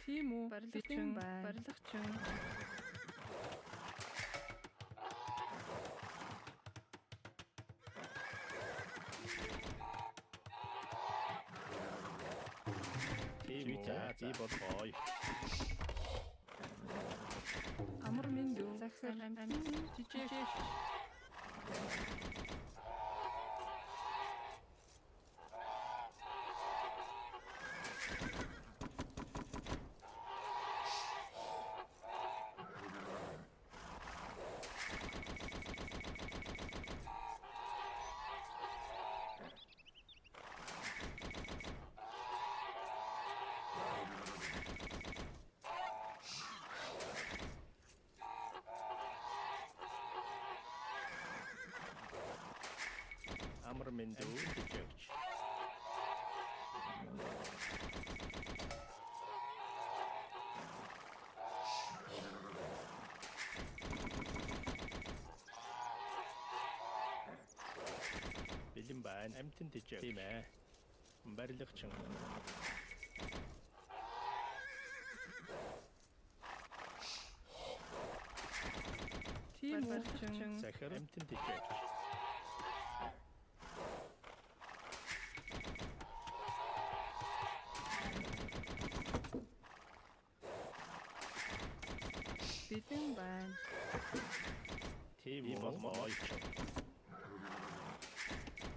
Тийм үү? Барилгачин байна. Барилгачин. Тийм үү? Би болгоё. Амар минь дүү. Захир жижиг. Амар минь дүү гэж. Бэлэн байна. Амтэн дижээ. Тийм ээ. Барилгачин. Тийм үү? Захир амтэн дижээ. Бэлэн байна. Тийм үү? Болгоё.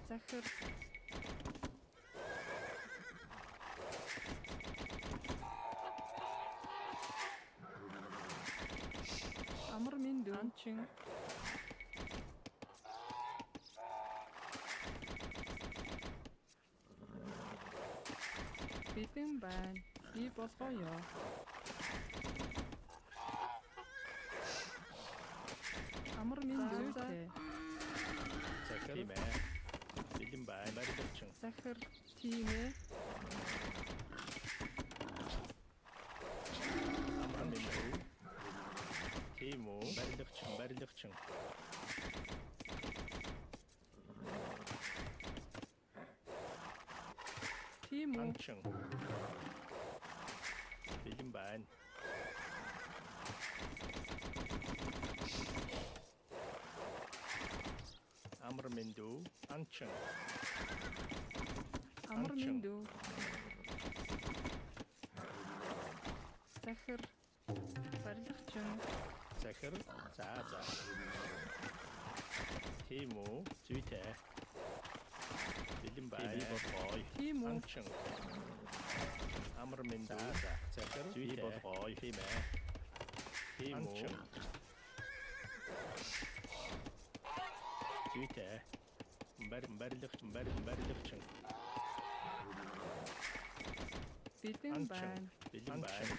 Захир амар минь дүү. Анчин. Бэлэн байна. Би болгоё. Амар минь дүү. Захир тийм ээ. Бэлэн байна. Барилгачин. Захир тийм ээ. Амар минь дүү. Тийм үү? Барилгачин. Тийм үү? Анчин. Бэлэн байна. Амар минь дүү. Анчин. Амар минь дүү. Захир барилгачин. Захир. За. Тийм үү? Зүйтэй. Бэлэн байна. Болгоё. Тийм үү? Анчин. Амар минь дүү. Захир. Зүйтэй. Болгоё. Тийм ээ. Тийм үү? Зүйтэй. Барилгачин. Бэлэн байна. Бэлэн байна.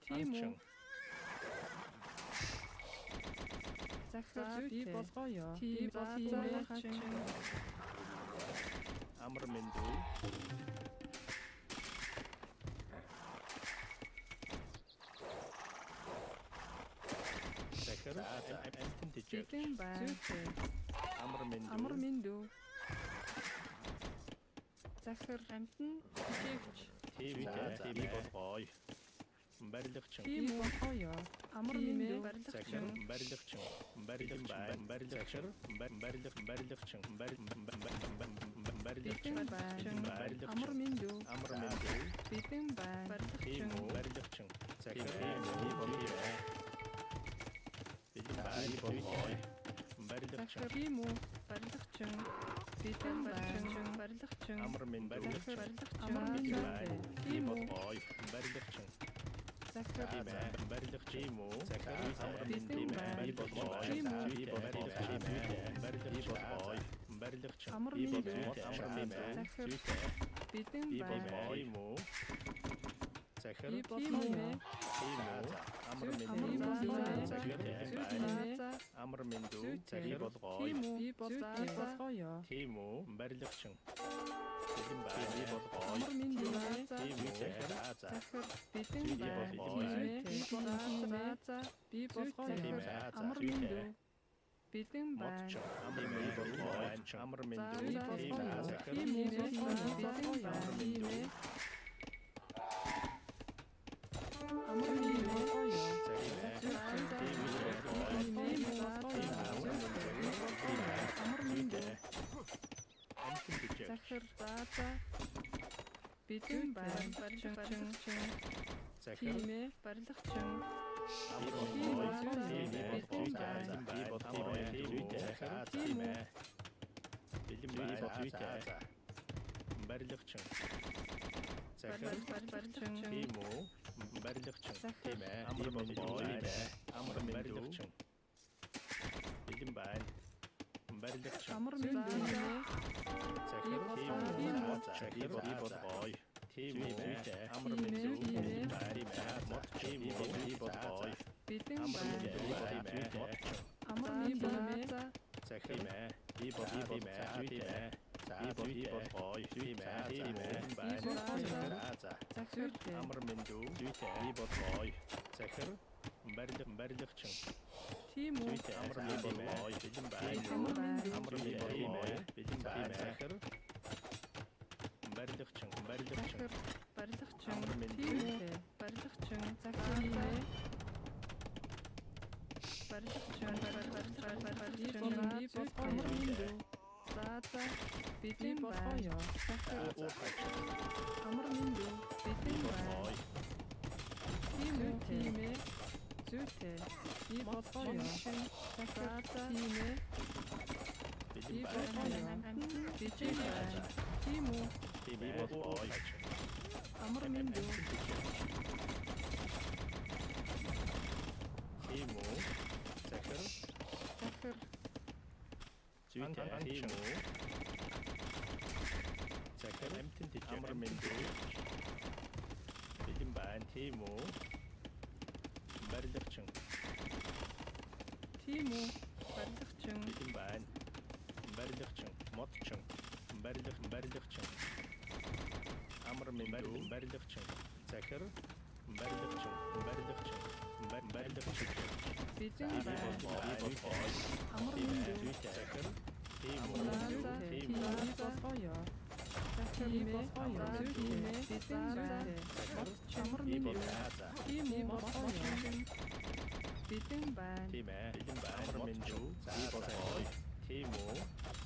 Тийм үү? Анчин. Захир би болгоё. Тийм барилгачин. Амар минь дүү. Захир. Амтэн дижээ. Бэлэн байна. Амар минь дүү. Амар минь дүү. Захир амтэн жижигч. Тийм үү? Би болгоё. Барилгачин. Тийм болгоё. Амар минь дүү. Захир. Барилгачин. Бэлэн байна. Барилгачин. Барилгачин. Бэлэн байна. Амар минь дүү. Амар минь дүү. Бэлэн байна. Тийм үү? Барилгачин. Захир. Би болгоё. Бэлэн байна. Барилгачин. Захир тийм үү? Барилгачин. Бэлэн байна. Барилгачин. Амар минь барилгачин. Амар минь дүү. Тийм үү? Болгоё. Барилгачин. Захир Тийм ээ. Барилгачин үү? Захир. Амар минь тийм тийм ээ. байна. Би болгоё. Тийм үү? Би болгоё. Барилгачин. Барилгачин. Амар Би минь болгоё. дүү. Амар минь Захир зүйтэй. бэлэн Би байна. болгоё юм уу? захир би бодлоо. амар минь захир амар минь захир болгоо Би бодлоо. тийм үү барилгачин бэлэн бай би болгоо Амар минь тийм үү захир захир бэлэн би бай. болгоо Би бодлоо. тийм Амар минь бэлэн бай. мотч амар минь болгоо амар минь тийм захир Тийм үү бэлэн бай. Амар минь захир бэлэн бай. Барилгачин тийм ээ барилгачин барилгачин барилгачин тийм үү барилгачин тийм ээ амар минь амар минь барилгачин бэлэн байна барилгачин амар минь захир тийм үү захир би болгоё тийм үү амар минь бэлэн байна мод тийм үү би болгоё бэлэн амар бай. минь Амар минь захир би болгоё тийм ээ би болгоё тийм ээ захир амар минь би болгоё захир барилгачин тийм үү амар минь болгоё бэлэн байна амар минь болгоё бэлэн байна захир барилгачин захир барилгачин амар минь тийм үү барилгачин захир тийм ээ барилгачин барилгачин за бэлэн бай. Захир амар минь бэлэн бай. Тийм үү тийм ээ зүйтэй би болгоё. Захир тийм ээ би болгоё. Бэлэн бай. Тийм үү би болгоё амар минь тийм үү захир захир зүйтэй тийм үү захир амар минь бэлэн байна тийм үү барилгачин тийм үү барилгачин бэлэн байна барилгачин модчин барилгачин амар минь барилгачин захир барилгачин барилгачин бэлэн бай. Амар тийм минь үү захир тийм үү тийм үү болгоё. Захир тийм ээ бэлэн бай. Амар минь тийм үү болгоё. Бэлэн бай. тийм ээ амар минь би болгоё тийм үү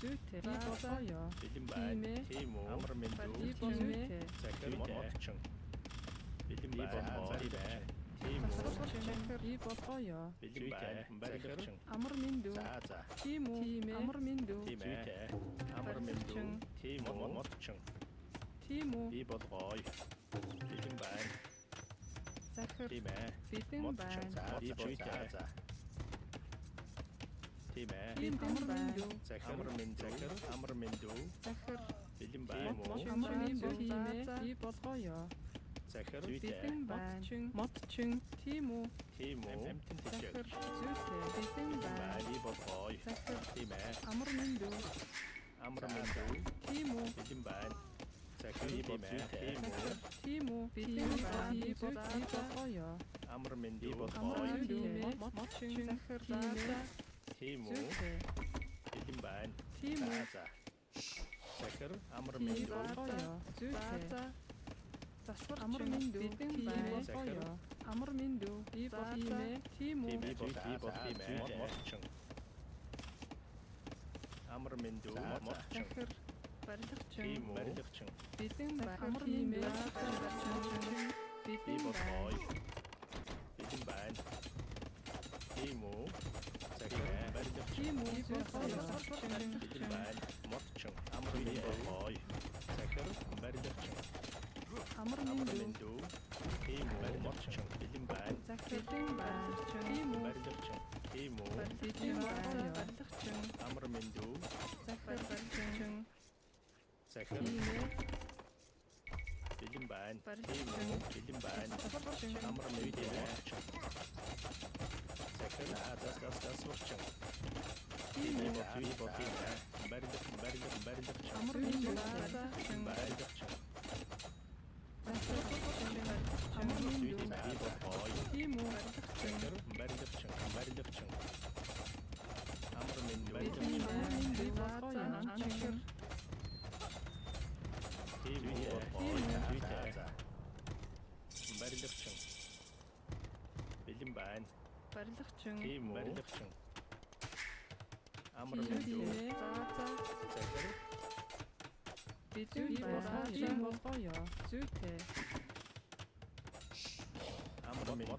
Зүйтэй би болгоё. бэлэн байна тийм үү амар минь Би болгоё. захир модчин бэлэн байна тийм үү Захир би болгоё. бэлэн байна барилгачин Амар минь тийм үү амар минь тийм ээ амар минь тийм үү модчин тийм үү би болгоё бэлэн байна захир тийм ээ бэлэн бай. би болгоё тийм ээ Амар минь захир амар минь захир бэлэн байна амар минь тийм ээ би болгоё. захир Бэлэн бай. Модчин тийм үү тийм үү захир зүйтэй бэлэн бай. би болгоё Захир тийм ээ амар минь амар минь тийм үү бэлэн байна захир тийм үү тийм үү бэлэн бай. Би болгоё. амар минь би Амар болгоё минь модчин захир тийм ээ тийм үү зүйтэй бэлэн байна тийм үү захир амар би минь болгоё. Зүйтэй засвар Амар минь дүү. бэлэн Тийм бай. ээ. Болгоё. Амар минь дүү. Би болгоё. Тийм үү? би модчин амар минь дүү модчин Захир барилгачин. тийм үү барилгачин Бэлэн бай. Амар минь дүү. Барилгачин. би Бэлэн бай. болгоё бэлэн байна тийм үү захир барилгачин Тийм үү? Болгоё. бэлэн байна модчин амар минь болгоё захир барилгачин Амар амар минь минь дүү. дүү тийм үү модчин бэлэн байна Захир бэлэн бай. Тийм үү? барилгачин тийм үү Барилгачин. Барилгачин. амар минь дүү Захир барилгачин. захир Тийм ээ. бэлэн бэлэн байна. Барилгачин. Тийм үү? Бэлэн байна. Засварчин. Амар мэдээ орчин. Захир засварчин. Тийм үү? Барилгачин. Амар мэдээ барилгачин. Барилгачин. Засварчин. Амар мэдээ. Тийм үү? Барилгачин. Барилгачин. Амар Бидний мэдээ. мэдээ засварчин. Тийм үү? Барилгачин. Бэлэн байна. Барилгачин. Тийм үү? Барилгачин. Амар Тийм мэдээ. үү? Захир. Бидний тийм болгоё. Зүйтэй. Амар мэдээ.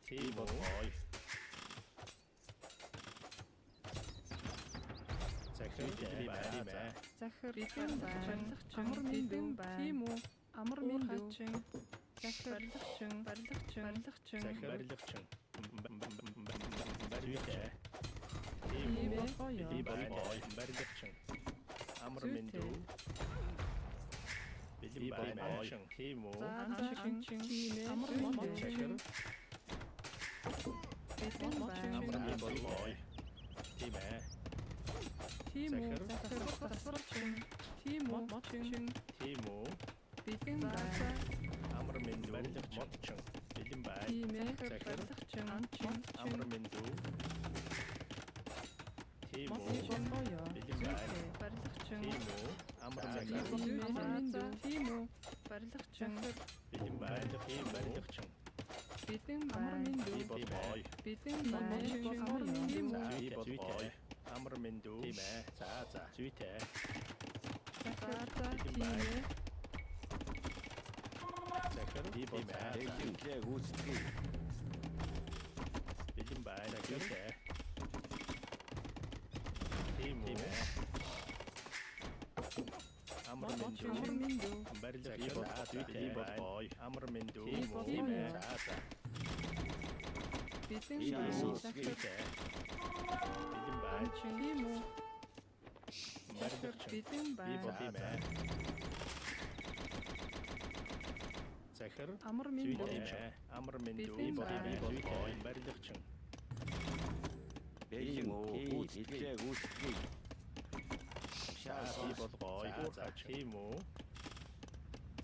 Тийм үү? Захир байна. Захир бэлэн байна. Амар мэдээ. Тийм үү? Амар мэдээ. Захир барилгачин. Барилгачин. Захир. Барилгачин. Барилгачин. Тийм болгоё. Барилгачин. Амар мэдээ. Бэлэн байна. Тийм үү? Анчин. Амар мэдээ. Захир. Бэлэн байна. Тийм ээ. Тийм үү? Захир засварчин. Тийм үү? Тийм үү? Бэлэн байна. Амар мэдээ. Барилгачин. Бэлэн байна. Тийм ээ. Захир. Барилгачин. Анчин. Амар мэдээ. Тийм үү? Болгоё. Бэлэн байна. Барилгачин. Тийм үү? Амар Тийм мэдээ. үү? Тийм үү? Барилгачин. Бэлэн байна. Тийм барилгачин. Бэлэн байна. Тийм бой. Бэлэн байна. Тийм үү? Зүйтэй. Амар мэдээ. Тийм ээ. За. Зүйтэй. За тийм ээ. Захир. Тийм ээ. Техникээ гүйцэтгэе. Бэлэн байна. Зүйтэй. Тийм үү? Амар мэдээ. Барилгачин. Тийм бой. Амар мэдээ. Тийм ээ. За. Бэлэн Тийм байна. үү? Зүйтэй. Бэлэн байна. Анчин. Тийм үү? Барилгачин. Бэлэн байна. Тийм ээ. Захир. Амар мэдээ. Зүйтэй. Амар мэдээ. Бэлэн байна. Зүйтэй. Барилгачин. Бэлэн гүйцэтгэе гүйцэтгэе. Шааси болгой. Тийм үү?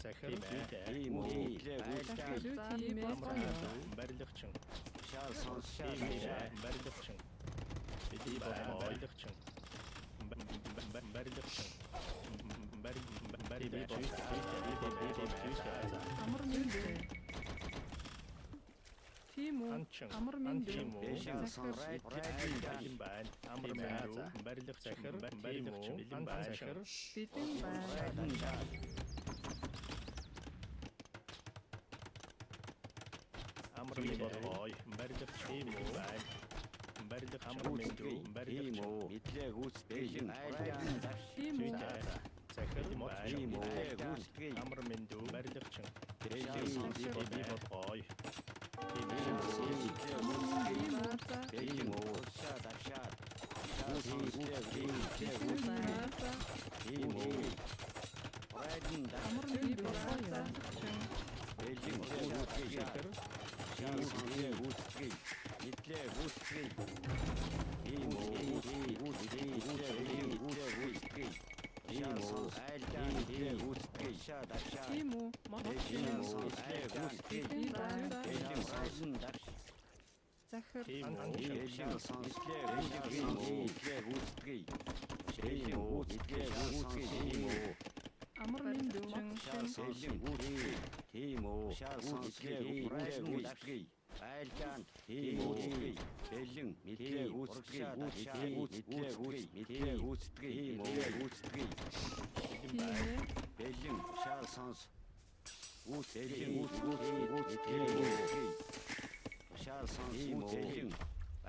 Захир. Зүйтэй. Тийм үү? Гүйцэтгэе. Тийм ээ. Амар мэдээ. Барилгачин. Шаал сонс шаал Тийм шаал. ээ. Барилгачин. Бэлэн байна. Барилгачин. Барилгачин. Амар мэдээ. Тийм үү? Амар мэдээ. Бэлэн сонс райдин Бэлэн байна. Амар мэдээ. Барилгач захир. Барилгачин. Бэлэн байна. Захир. Бэлэн байна. райдин шаал. Амар мэдээ. Барилгач тийм үү? Барилгач амар мэдээ. Тийм Барилгач. үү? Мэдлээ гүйцэтгэе. Райдин даш. Тийм үү? Захир. Тийм үү? Гүйцэтгэе. Амар мэдээ. Барилгачин. Бэлэн сонс Тийм болгой. Тийм Тийм үү? Тийм үү? Бэлэн үү? Шаа давшаа. Шаал сонс Бэлэн байна. Тийм үү? Райдин даш. Амар мэдээ. Болгоё. Бэлэн гүйцэтгэе. Шаал сонс гүйцэтгэе. Мэдлээ гүйцэтгэе. Тийм үү? Гүйцэтгэе. Гүйцэтгэе. Тийм үү? Айлдаа гүйцэтгэе. Шаа давшаа. Тийм үү? Тийм үү? Гүйцэтгэе. Бэлэн байна. Бэлэн сонсон даш. Захир. Тийм үү? Бэлэн сонс гүйцэтгэе. Бэлэн гүйцэтгэе. Тийм үү? Амар мэдээ. Шаал сонсон гүйцэтгэе. Тийм үү? Шаал сонс гүйцэтгэе. Айлдаан тийм үү? Бэлэн мэдлээ гүйцэтгэе. Мэдлээ гүйцэтгэе. Тийм үү? Гүйцэтгэе. Тийм ээ. Бэлэн шаал сонс гүйцэтгэе. Шаал сонс гүйцэтгэе.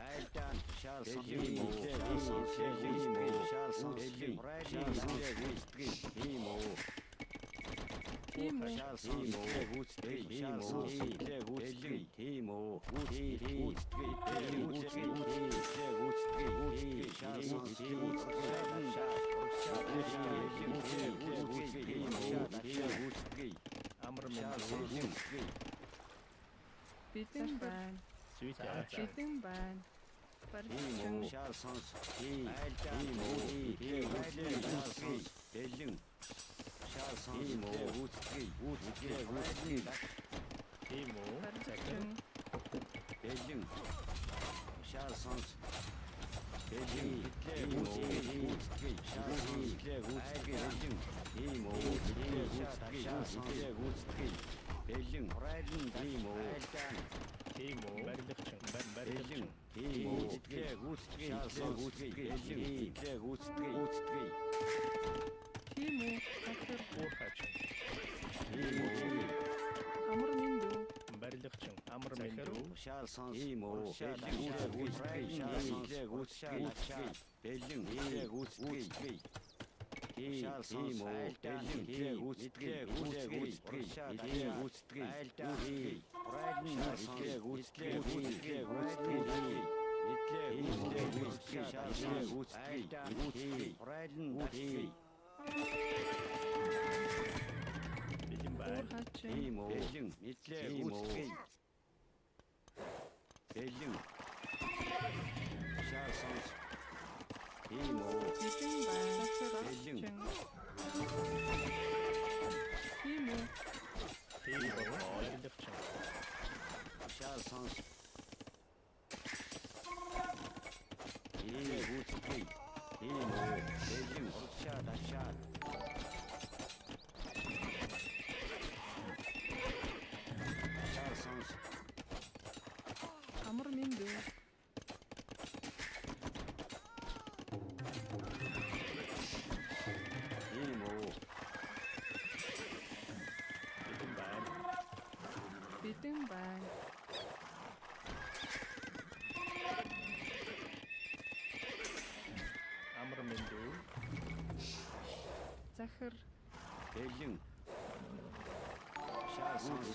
Айлдаан шаал сонс гүйцэтгэе. Шаал сонс гүйцэтгэе. Тийм үү? Тийм үү? Шаал сонс гүйцэтгэе. Шаал сонс гүйцэтгэе. Тийм үү? Гүйцэтгэе. Шаал сонс гүйцэтгэе. Бидэн байна. Зүйтэй. Бидэн байна. Тим уу шар сонс. Тим уу бэлэн. Шар сонс. Тим уу үтгэе. Тийм үү? Барилгачин. Бэлэн. Шар сонс. Бэлэн. Үтгэе. Шар сонс. Бэлэн. Тим уу шар сонс. Бэлэн. Тим уу. Тийм үү? Барилгачин. Бэлэн. Тим уу шар сонс. Бэлэн. Тийм үү? Захир. Уурхачин. Тим уу Амар миндүү. Барилгачин. Амар мэндүү. шар сонс. Тим уу шар сонс. Бэлэн. Бэлэн байна. Уурхачин. Бидэн байна. Захир. Бэлэн. Тийм үү? Тийм үү? Барилгачин. Шар сонс. Бэлэн. Шар. Шар сонс. Амар миндүү. Тим уу Бэлэн байна. Бидэн байна. Амар мэндүү. Захир. бэлэн. Шар сонс.